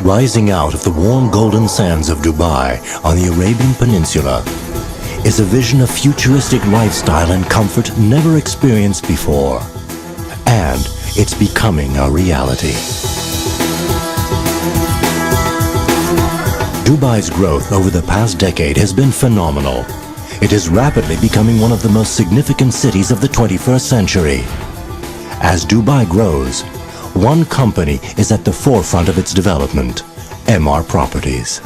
Rising out of the warm golden sands of Dubai on the Arabian Peninsula is a vision of futuristic lifestyle and comfort never experienced before. And it's becoming a reality. Dubai's growth over the past decade has been phenomenal. It is rapidly becoming one of the most significant cities of the 21st century. As Dubai grows, one company is at the forefront of its development, MR Properties.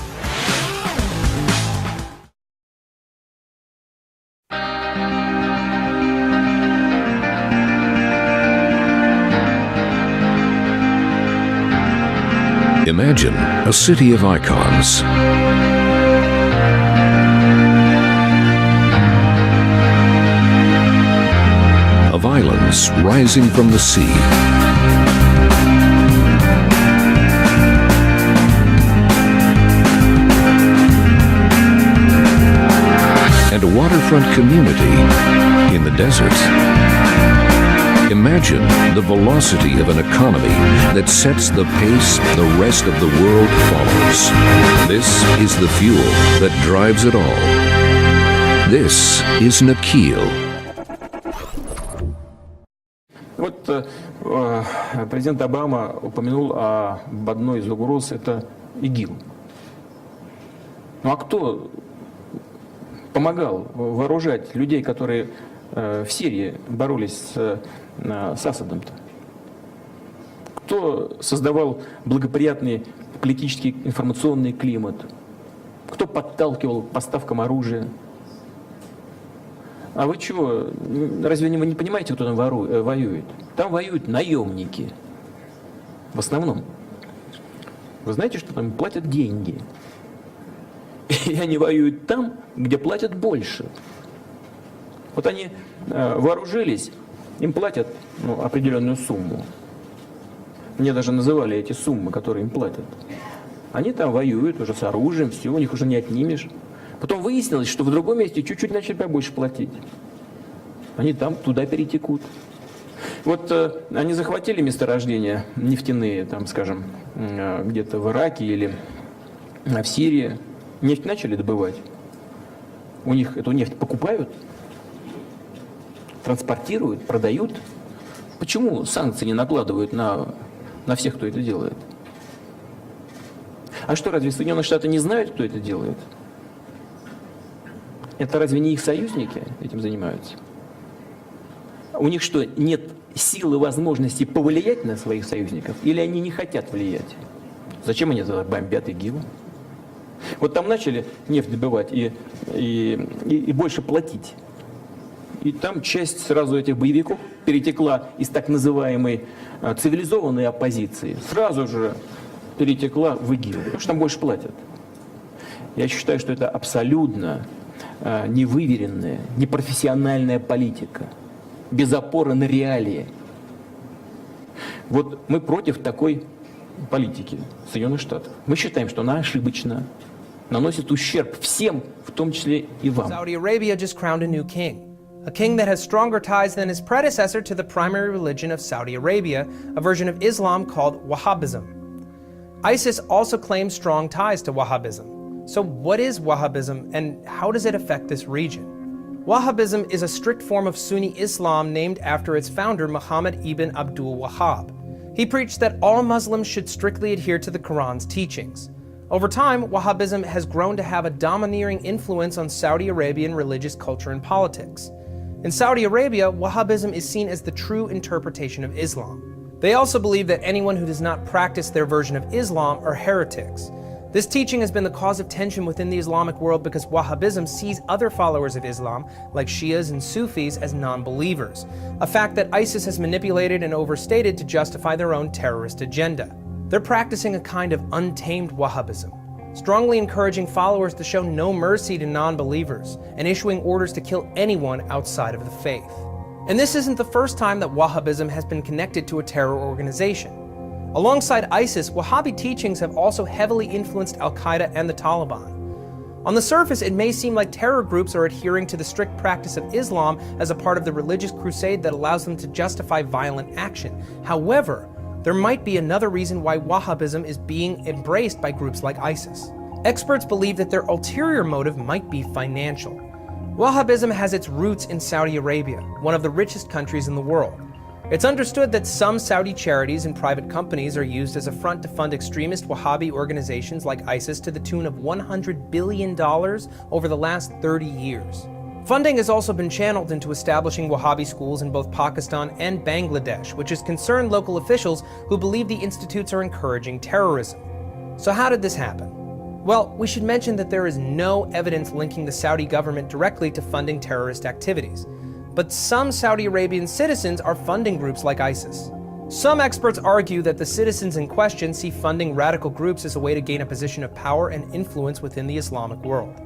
Imagine a city of icons. Of islands rising from the sea. And a waterfront community in the desert. Imagine the velocity of an economy that sets the pace the rest of the world follows. This is the fuel that drives it all. This is Nikhil. Вот президент Обама упомянул об одной из угроз, это ИГИЛ. Ну а кто помогал вооружать людей, которые в Сирии боролись с Асадом-то? Кто создавал благоприятный политический информационный климат? Кто подталкивал к поставкам оружия? А вы чего? Разве вы не понимаете, кто там воюет? Там воюют наемники. В основном. Вы знаете, что там платят деньги? И они воюют там, где платят больше. Вот они вооружились, им платят определенную сумму. Мне даже называли эти суммы, которые им платят. Они там воюют уже с оружием, все, у них уже не отнимешь. Потом выяснилось, что в другом месте чуть-чуть начали побольше платить. Они там туда перетекут. Вот они захватили месторождения нефтяные, там, скажем, где-то в Ираке или в Сирии. Нефть начали добывать. У них эту нефть покупают, транспортируют, продают. Почему санкции не накладывают на всех, кто это делает? А что, разве Соединенные Штаты не знают, кто это делает? Это разве не их союзники этим занимаются? У них что, нет силы, возможности повлиять на своих союзников? Или они не хотят влиять? Зачем они тогда бомбят ИГИЛ? Вот там начали нефть добывать и больше платить. И там часть сразу этих боевиков перетекла из так называемой цивилизованной оппозиции. Сразу же перетекла в ИГИЛ, потому что там больше платят. Я считаю, что это абсолютно невыверенная, непрофессиональная политика, без опоры на реалии. Вот мы против такой политики Соединенных Штатов. Мы считаем, что она ошибочна, наносит ущерб всем, в том числе и вам. Saudi Arabia just crowned a new king. A king that has stronger ties than his predecessor to the primary religion of Saudi Arabia, a version of Islam called Wahhabism. ISIS also claims strong ties to Wahhabism. So what is Wahhabism and how does it affect this region? Wahhabism is a strict form of Sunni Islam named after its founder Muhammad ibn Abdul Wahhab. He preached that all Muslims should strictly adhere to the Quran's teachings. Over time, Wahhabism has grown to have a domineering influence on Saudi Arabian religious culture and politics. In Saudi Arabia, Wahhabism is seen as the true interpretation of Islam. They also believe that anyone who does not practice their version of Islam are heretics. This teaching has been the cause of tension within the Islamic world because Wahhabism sees other followers of Islam, like Shias and Sufis, as non-believers, a fact that ISIS has manipulated and overstated to justify their own terrorist agenda. They're practicing a kind of untamed Wahhabism, strongly encouraging followers to show no mercy to non-believers and issuing orders to kill anyone outside of the faith. And this isn't the first time that Wahhabism has been connected to a terror organization. Alongside ISIS, Wahhabi teachings have also heavily influenced Al-Qaeda and the Taliban. On the surface, it may seem like terror groups are adhering to the strict practice of Islam as a part of the religious crusade that allows them to justify violent action. However, there might be another reason why Wahhabism is being embraced by groups like ISIS. Experts believe that their ulterior motive might be financial. Wahhabism has its roots in Saudi Arabia, one of the richest countries in the world. It's understood that some Saudi charities and private companies are used as a front to fund extremist Wahhabi organizations like ISIS to the tune of $100 billion over the last 30 years. Funding has also been channeled into establishing Wahhabi schools in both Pakistan and Bangladesh, which has concerned local officials who believe the institutes are encouraging terrorism. So how did this happen? Well, we should mention that there is no evidence linking the Saudi government directly to funding terrorist activities. But some Saudi Arabian citizens are funding groups like ISIS. Some experts argue that the citizens in question see funding radical groups as a way to gain a position of power and influence within the Islamic world.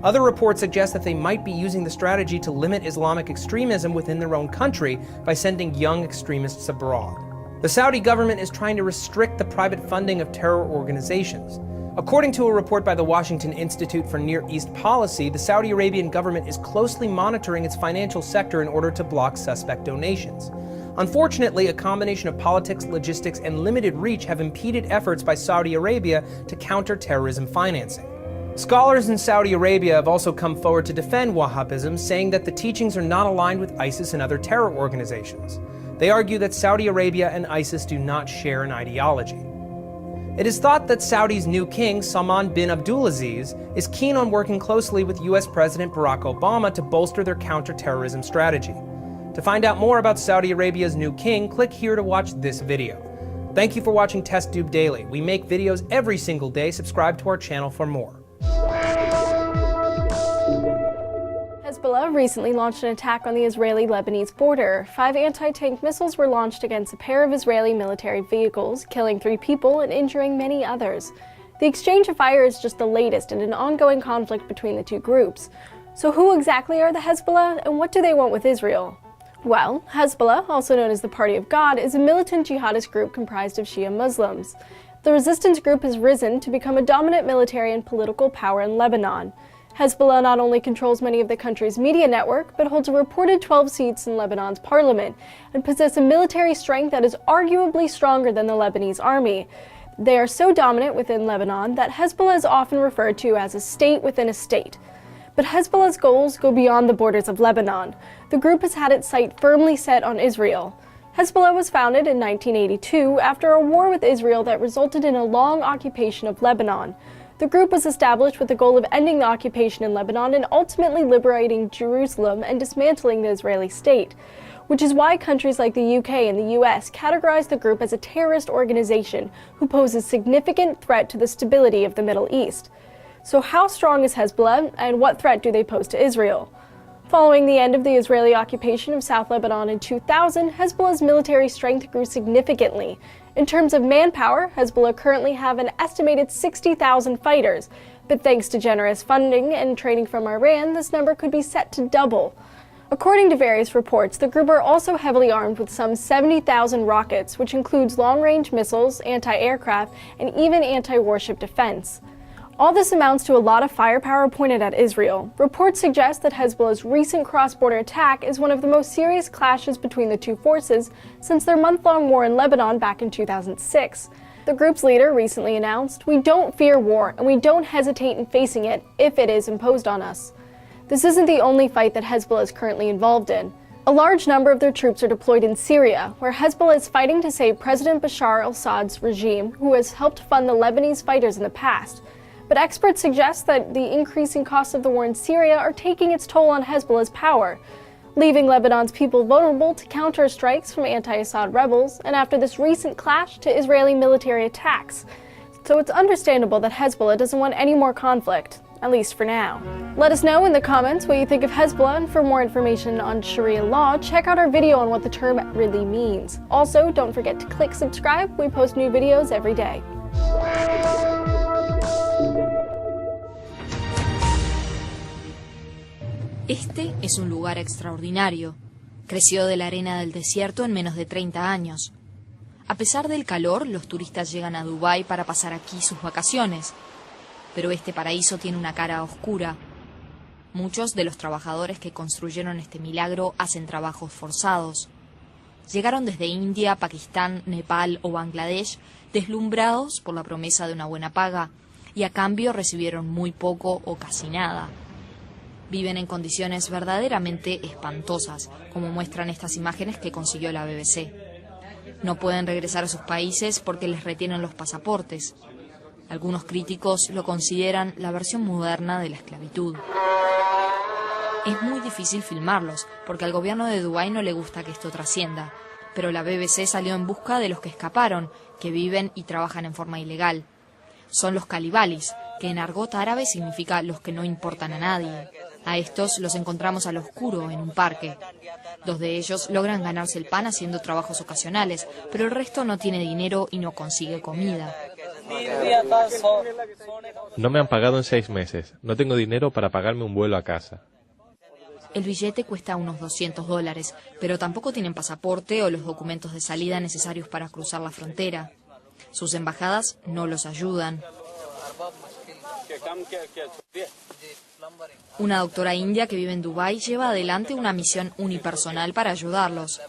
Other reports suggest that they might be using the strategy to limit Islamic extremism within their own country by sending young extremists abroad. The Saudi government is trying to restrict the private funding of terror organizations. According to a report by the Washington Institute for Near East Policy, the Saudi Arabian government is closely monitoring its financial sector in order to block suspect donations. Unfortunately, a combination of politics, logistics, and limited reach have impeded efforts by Saudi Arabia to counter terrorism financing. Scholars in Saudi Arabia have also come forward to defend Wahhabism, saying that the teachings are not aligned with ISIS and other terror organizations. They argue that Saudi Arabia and ISIS do not share an ideology. It is thought that Saudi's new king, Salman bin Abdulaziz, is keen on working closely with US President Barack Obama to bolster their counterterrorism strategy. To find out more about Saudi Arabia's new king, click here to watch this video. Thank you for watching TestTube Daily. We make videos every single day. Subscribe to our channel for more. Hezbollah recently launched an attack on the Israeli-Lebanese border. 5 anti-tank missiles were launched against a pair of Israeli military vehicles, killing 3 people and injuring many others. The exchange of fire is just the latest in an ongoing conflict between the two groups. So who exactly are the Hezbollah, and what do they want with Israel? Well, Hezbollah, also known as the Party of God, is a militant jihadist group comprised of Shia Muslims. The resistance group has risen to become a dominant military and political power in Lebanon. Hezbollah not only controls many of the country's media network, but holds a reported 12 seats in Lebanon's parliament, and possess a military strength that is arguably stronger than the Lebanese army. They are so dominant within Lebanon that Hezbollah is often referred to as a state within a state. But Hezbollah's goals go beyond the borders of Lebanon. The group has had its sight firmly set on Israel. Hezbollah was founded in 1982 after a war with Israel that resulted in a long occupation of Lebanon. The group was established with the goal of ending the occupation in Lebanon and ultimately liberating Jerusalem and dismantling the Israeli state, which is why countries like the UK and the US categorize the group as a terrorist organization who poses significant threat to the stability of the Middle East. So how strong is Hezbollah, and what threat do they pose to Israel? Following the end of the Israeli occupation of South Lebanon in 2000, Hezbollah's military strength grew significantly. In terms of manpower, Hezbollah currently have an estimated 60,000 fighters, but thanks to generous funding and training from Iran, this number could be set to double. According to various reports, the group are also heavily armed with some 70,000 rockets, which includes long-range missiles, anti-aircraft, and even anti-warship defense. All this amounts to a lot of firepower pointed at Israel. Reports suggest that Hezbollah's recent cross-border attack is one of the most serious clashes between the two forces since their month-long war in Lebanon back in 2006. The group's leader recently announced, "We don't fear war, and we don't hesitate in facing it if it is imposed on us." This isn't the only fight that Hezbollah is currently involved in. A large number of their troops are deployed in Syria, where Hezbollah is fighting to save President Bashar al-Assad's regime, who has helped fund the Lebanese fighters in the past. But experts suggest that the increasing costs of the war in Syria are taking its toll on Hezbollah's power, leaving Lebanon's people vulnerable to counter-strikes from anti-Assad rebels, and after this recent clash, to Israeli military attacks. So it's understandable that Hezbollah doesn't want any more conflict, at least for now. Let us know in the comments what you think of Hezbollah, and for more information on Sharia law, check out our video on what the term really means. Also, don't forget to click subscribe. We post new videos every day. Este es un lugar extraordinario. Creció de la arena del desierto en menos de 30 años. A pesar del calor, los turistas llegan a Dubái para pasar aquí sus vacaciones. Pero este paraíso tiene una cara oscura. Muchos de los trabajadores que construyeron este milagro hacen trabajos forzados. Llegaron desde India, Pakistán, Nepal o Bangladesh, deslumbrados por la promesa de una buena paga, y a cambio recibieron muy poco o casi nada. Viven en condiciones verdaderamente espantosas, como muestran estas imágenes que consiguió la BBC. No pueden regresar a sus países porque les retienen los pasaportes. Algunos críticos lo consideran la versión moderna de la esclavitud. Es muy difícil filmarlos, porque al gobierno de Dubái no le gusta que esto trascienda, pero la BBC salió en busca de los que escaparon, que viven y trabajan en forma ilegal. Son los calibalis, que en argot árabe significa los que no importan a nadie. A estos los encontramos al oscuro en un parque. 2 de ellos logran ganarse el pan haciendo trabajos ocasionales, pero el resto no tiene dinero y no consigue comida. No me han pagado en 6 meses. No tengo dinero para pagarme un vuelo a casa. El billete cuesta unos $200, pero tampoco tienen pasaporte o los documentos de salida necesarios para cruzar la frontera. Sus embajadas no los ayudan. Una doctora india que vive en Dubái lleva adelante una misión unipersonal para ayudarlos.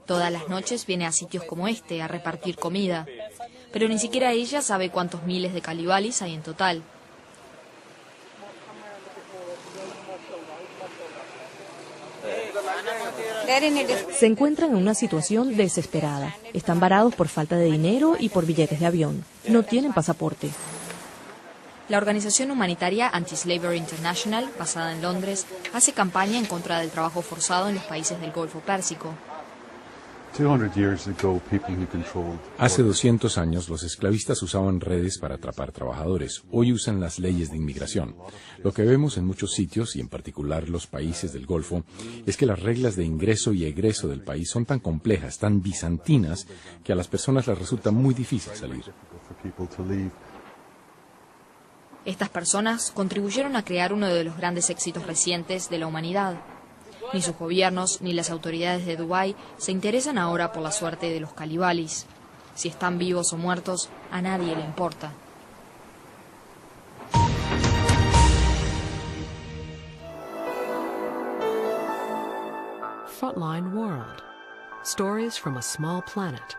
Todas las noches viene a sitios como este a repartir comida, pero ni siquiera ella sabe cuántos miles de calibalis hay en total. Se encuentran en una situación desesperada. Están varados por falta de dinero y por billetes de avión. No tienen pasaporte. La organización humanitaria Anti-Slavery International, basada en Londres, hace campaña en contra del trabajo forzado en los países del Golfo Pérsico. Hace 200 años los esclavistas usaban redes para atrapar trabajadores. Hoy usan las leyes de inmigración. Lo que vemos en muchos sitios, y en particular los países del Golfo, es que las reglas de ingreso y egreso del país son tan complejas, tan bizantinas, que a las personas les resulta muy difícil salir. Estas personas contribuyeron a crear uno de los grandes éxitos recientes de la humanidad. Ni sus gobiernos ni las autoridades de Dubái se interesan ahora por la suerte de los calibalis. Si están vivos o muertos, a nadie le importa. Frontline World. Stories from a small planet.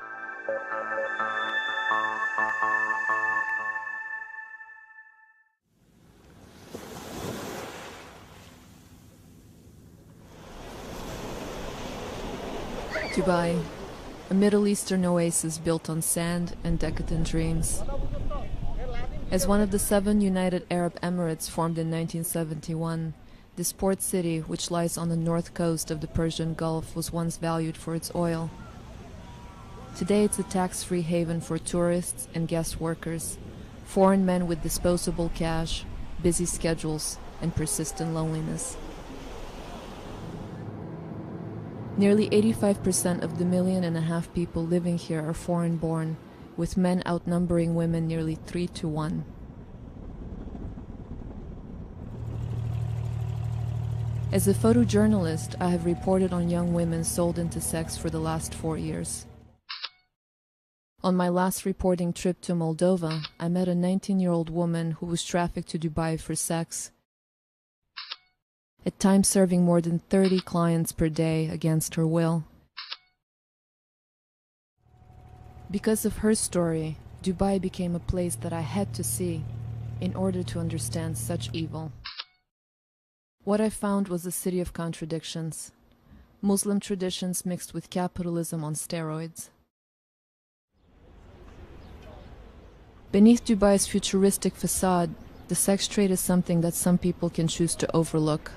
Dubai, a Middle Eastern oasis built on sand and decadent dreams. As one of the 7 United Arab Emirates formed in 1971, this port city, which lies on the north coast of the Persian Gulf, was once valued for its oil. Today it's a tax-free haven for tourists and guest workers, foreign men with disposable cash, busy schedules, and persistent loneliness. Nearly 85% of the 1.5 million people living here are foreign-born, with men outnumbering women nearly 3 to 1. As a photojournalist, I have reported on young women sold into sex for the last 4 years. On my last reporting trip to Moldova, I met a 19-year-old woman who was trafficked to Dubai for sex, at times serving more than 30 clients per day against her will. Because of her story, Dubai became a place that I had to see in order to understand such evil. What I found was a city of contradictions, Muslim traditions mixed with capitalism on steroids. Beneath Dubai's futuristic facade, the sex trade is something that some people can choose to overlook.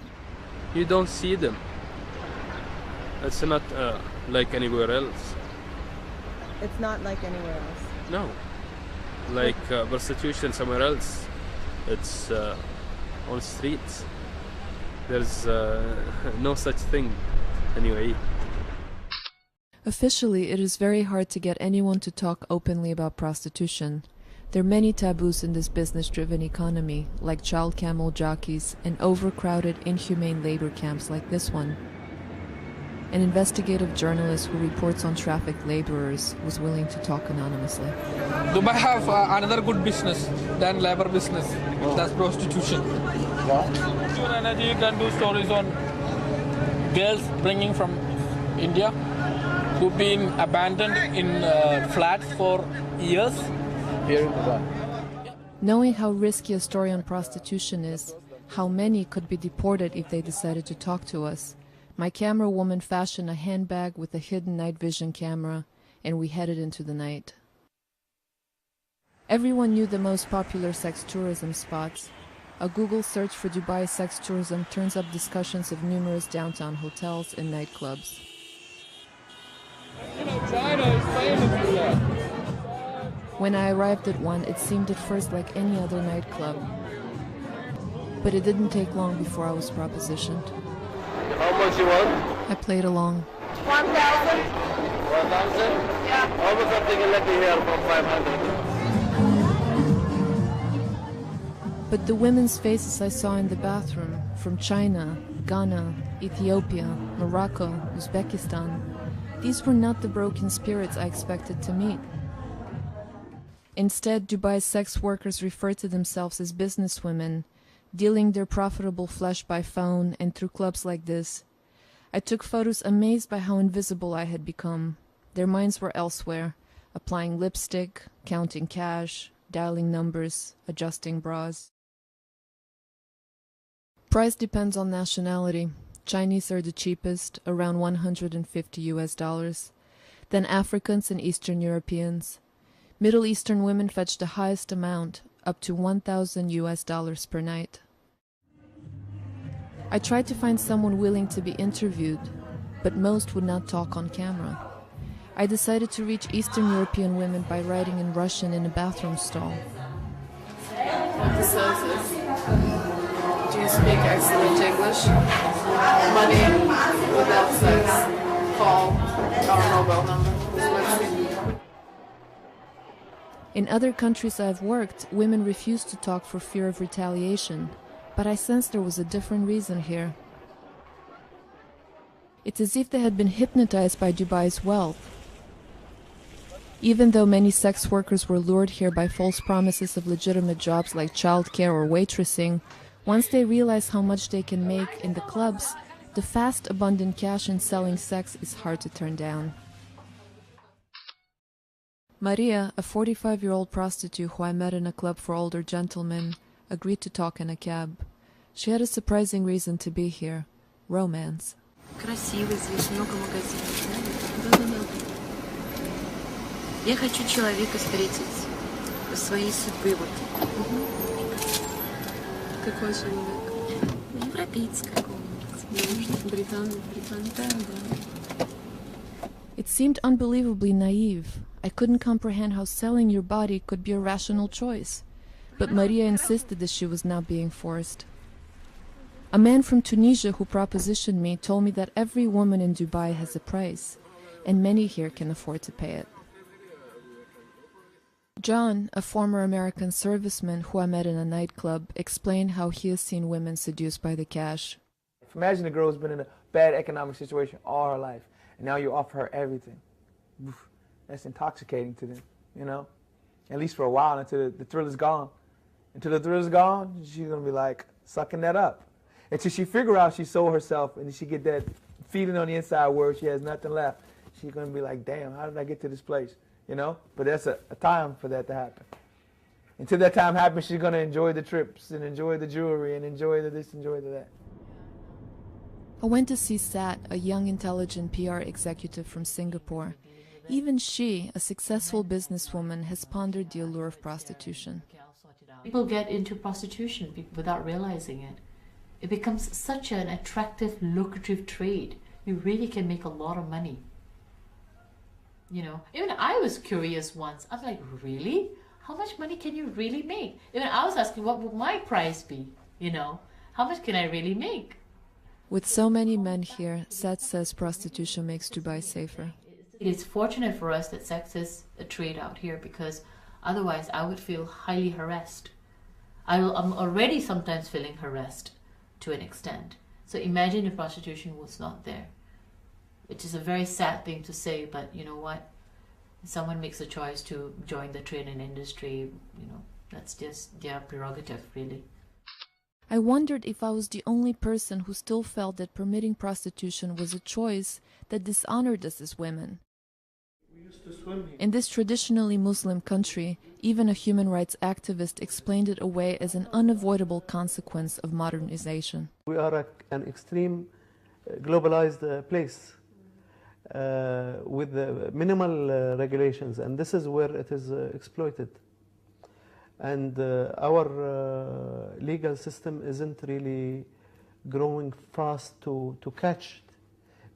You don't see them. It's not like anywhere else. It's not like anywhere else? No. Like prostitution somewhere else. It's on streets. There's no such thing anyway. Officially, it is very hard to get anyone to talk openly about prostitution. There are many taboos in this business-driven economy, like child camel jockeys and overcrowded, inhumane labor camps like this one. An investigative journalist who reports on trafficked laborers was willing to talk anonymously. Dubai have another good business than labor business. That's prostitution. You can do stories on girls bringing from India who've been abandoned in flats for years. Knowing how risky a story on prostitution is, how many could be deported if they decided to talk to us, my camera woman fashioned a handbag with a hidden night vision camera, and we headed into the night. Everyone knew the most popular sex tourism spots. A Google search for Dubai sex tourism turns up discussions of numerous downtown hotels and nightclubs. China is famous for that. When I arrived at one, it seemed at first like any other nightclub. But it didn't take long before I was propositioned. How much you want? I played along. 1,000. 1,000? Yeah. How much I'm thinking, let me hear from 500. But the women's faces I saw in the bathroom, from China, Ghana, Ethiopia, Morocco, Uzbekistan, these were not the broken spirits I expected to meet. Instead, Dubai's sex workers refer to themselves as businesswomen, dealing their profitable flesh by phone and through clubs like this. I took photos amazed by how invisible I had become. Their minds were elsewhere, applying lipstick, counting cash, dialing numbers, adjusting bras. Price depends on nationality. Chinese are the cheapest, around $150. Then Africans and Eastern Europeans. Middle Eastern women fetch the highest amount, up to $1,000 per night. I tried to find someone willing to be interviewed, but most would not talk on camera. I decided to reach Eastern European women by writing in Russian in a bathroom stall. What this says is, do you speak excellent English? Money without sex. Call our mobile number. In other countries I've worked, women refused to talk for fear of retaliation, but I sensed there was a different reason here. It's as if they had been hypnotized by Dubai's wealth. Even though many sex workers were lured here by false promises of legitimate jobs like childcare or waitressing, once they realize how much they can make in the clubs, the fast, abundant cash in selling sex is hard to turn down. Maria, a 45-year-old prostitute who I met in a club for older gentlemen, agreed to talk in a cab. She had a surprising reason to be here: romance. Красиво здесь, много магазинов. Да. Я хочу человека встретить по своей судьбе. Какой человек? Европеец какого-нибудь. Британец. Да. It seemed unbelievably naive. I couldn't comprehend how selling your body could be a rational choice. But Maria insisted that she was not being forced. A man from Tunisia who propositioned me told me that every woman in Dubai has a price, and many here can afford to pay it. John, a former American serviceman who I met in a nightclub, explained how he has seen women seduced by the cash. Imagine a girl who's been in a bad economic situation all her life, and now you offer her everything. That's intoxicating to them, you know? At least for a while, until the thrill is gone. Until the thrill is gone, she's going to be like sucking that up. Until she figure out she sold herself and she get that feeling on the inside where she has nothing left. She's going to be like, damn, how did I get to this place? You know? But that's a time for that to happen. Until that time happens, she's going to enjoy the trips and enjoy the jewelry and enjoy the this, enjoy the that. I went to see Sat, a young, intelligent PR executive from Singapore. Even she, a successful businesswoman, has pondered the allure of prostitution. People get into prostitution without realizing it. It becomes such an attractive, lucrative trade. You really can make a lot of money. You know, even I was curious once. I was like, really? How much money can you really make? Even I was asking, what would my price be? You know, how much can I really make? With so many men here, Sat says prostitution makes Dubai safer. It is fortunate for us that sex is a trade out here, because otherwise I would feel highly harassed. I'm already sometimes feeling harassed to an extent. So imagine if prostitution was not there. Which is a very sad thing to say, but you know what? If someone makes a choice to join the trade and industry, you know, that's just their prerogative, really. I wondered if I was the only person who still felt that permitting prostitution was a choice that dishonored us as women. In this traditionally Muslim country, even a human rights activist explained it away as an unavoidable consequence of modernization. We are an extreme globalized place with minimal regulations, and this is where it is exploited. And our legal system isn't really growing fast to catch it,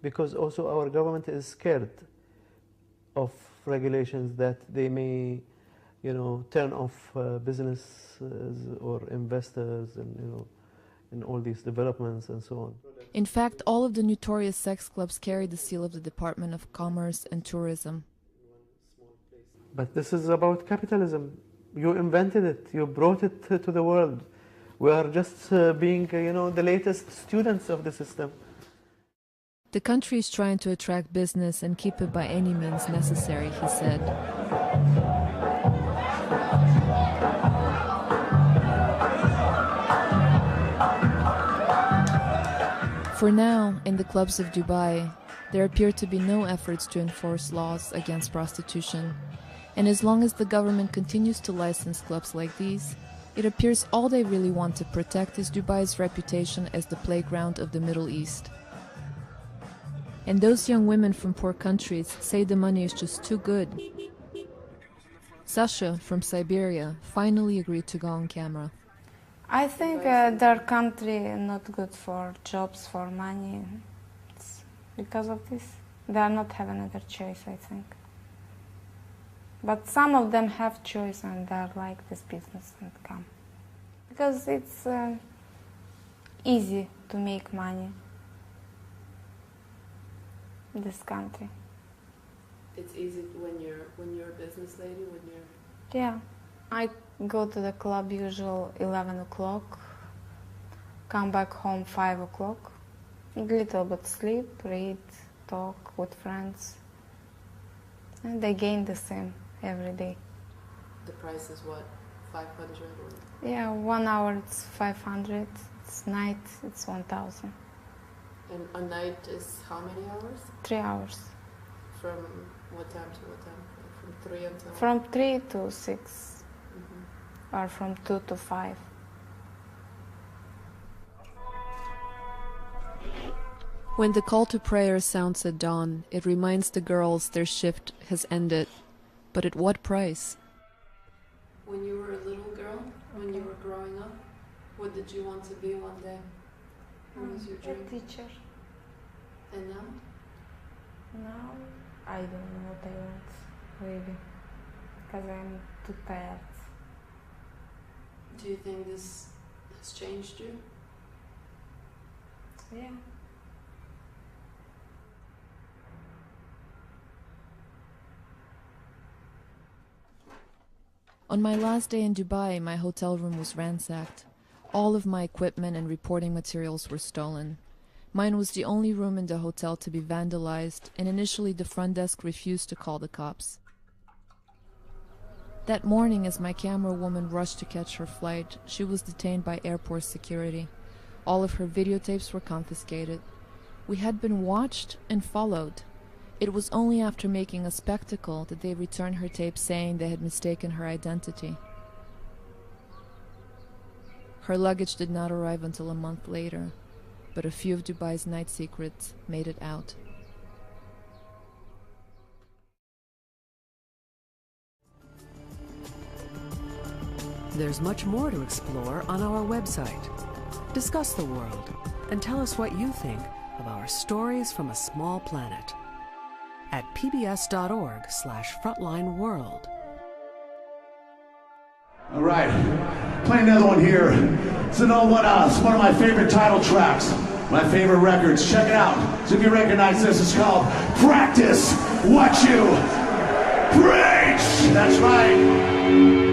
because also our government is scared of regulations that they may, turn off businesses or investors and, in all these developments and so on. In fact, all of the notorious sex clubs carry the seal of the Department of Commerce and Tourism. But this is about capitalism. You invented it. You brought it to the world. We are just being, the latest students of the system. The country is trying to attract business and keep it by any means necessary, he said. For now, in the clubs of Dubai, there appear to be no efforts to enforce laws against prostitution. And as long as the government continues to license clubs like these, it appears all they really want to protect is Dubai's reputation as the playground of the Middle East. And those young women from poor countries say the money is just too good. Sasha, from Siberia, finally agreed to go on camera. I think their country not good for jobs, for money. It's because of this. They are not having another choice, I think. But some of them have choice and they are like this business and come. Because it's easy to make money in this country. It's easy when you're a business lady, when you're... Yeah. I go to the club usual 11 o'clock, come back home 5 o'clock, a little bit sleep, read, talk with friends, and again the same every day. The price is what, 500 or? Yeah, 1 hour it's 500, it's night it's 1,000. And a night is how many hours? 3 hours. From what time to what time? From 3 until? From 3 to 6. Or from 2 to 5. When the call to prayer sounds at dawn, it reminds the girls their shift has ended. But at what price? When you were a little girl, when you were growing up, what did you want to be one day? What was your dream? A teacher. And now? Now, I don't know what I want, really. Because I'm too tired. Do you think this has changed you? Yeah. On my last day in Dubai, my hotel room was ransacked. All of my equipment and reporting materials were stolen. Mine was the only room in the hotel to be vandalized, and initially the front desk refused to call the cops. That morning, as my camera woman rushed to catch her flight, she was detained by airport security. All of her videotapes were confiscated. We had been watched and followed. It was only after making a spectacle that they returned her tapes saying they had mistaken her identity. Her luggage did not arrive until a month later, but a few of Dubai's night secrets made it out. There's much more to explore on our website. Discuss the world and tell us what you think of our stories from a small planet at pbs.org/frontlineworld. All right, playing another one here. It's an old one. It's one of my favorite title tracks, my favorite records. Check it out. So if you recognize this, it's called "Practice What You Preach." That's right.